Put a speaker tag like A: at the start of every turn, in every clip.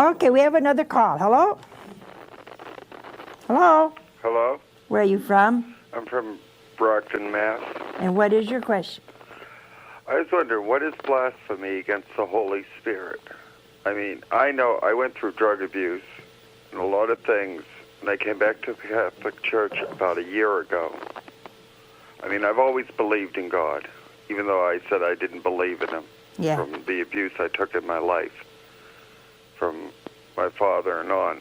A: Okay, we have another call. Hello? Hello?
B: Hello?
A: Where are you from?
B: I'm from Brockton, Mass.
A: And what is your question?
B: I was wondering, what is blasphemy against the Holy Spirit? I mean, I know I went through drug abuse and a lot of things, and I came back to the Catholic Church about a year ago. I mean, I've always believed in God, even though I said I didn't believe in Him from the abuse I took in my life from my father and on.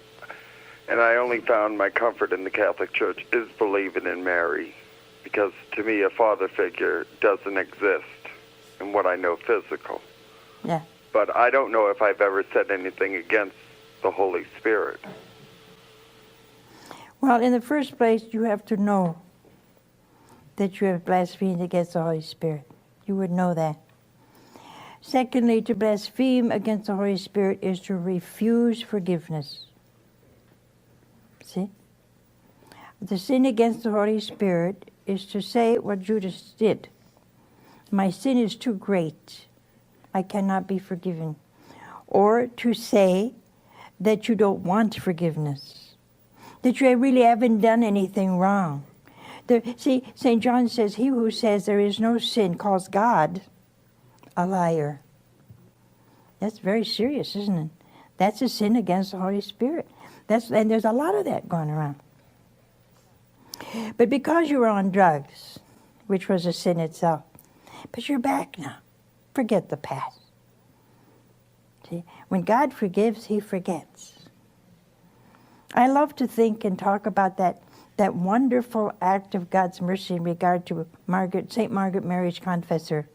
B: And I only found my comfort in the Catholic Church is believing in Mary, because to me a father figure doesn't exist in what I know physical.
A: Yeah.
B: But I don't know if I've ever said anything against the Holy Spirit.
A: Well, in the first place, you have to know that you have blasphemed against the Holy Spirit. You would know that. Secondly, to blaspheme against the Holy Spirit is to refuse forgiveness. See? The sin against the Holy Spirit is to say what Judas did. My sin is too great. I cannot be forgiven. Or to say that you don't want forgiveness. That you really haven't done anything wrong. See, St. John says, he who says there is no sin calls God a liar. That's very serious, isn't it? That's a sin against the Holy Spirit. And there's a lot of that going around. But because you were on drugs, which was a sin itself, but you're back now. Forget the past. See, when God forgives, He forgets. I love to think and talk about that wonderful act of God's mercy in regard to St. Margaret Mary's confessor.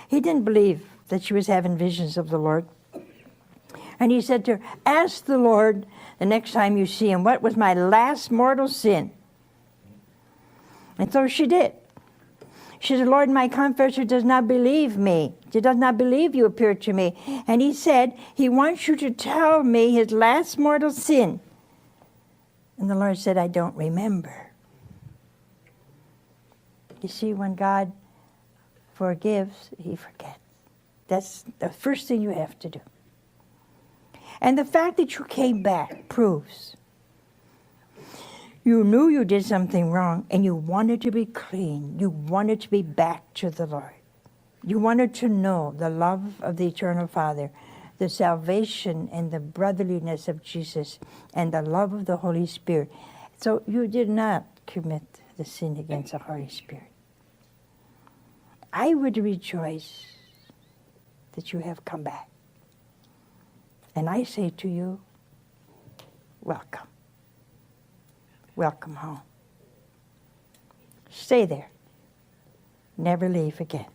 A: He didn't believe that she was having visions of the Lord. And he said to her, ask the Lord the next time you see Him, what was my last mortal sin? And so she did. She said, Lord, my confessor does not believe me. He does not believe you appeared to me. And he said, he wants you to tell me his last mortal sin. And the Lord said, I don't remember. You see, when God forgives, He forgets. That's the first thing you have to do. And the fact that you came back proves you knew you did something wrong and you wanted to be clean. You wanted to be back to the Lord. You wanted to know the love of the Eternal Father, the salvation and the brotherliness of Jesus, and the love of the Holy Spirit. So you did not commit the sin against the Holy Spirit. I would rejoice that you have come back. And I say to you, welcome. Welcome home. Stay there. Never leave again.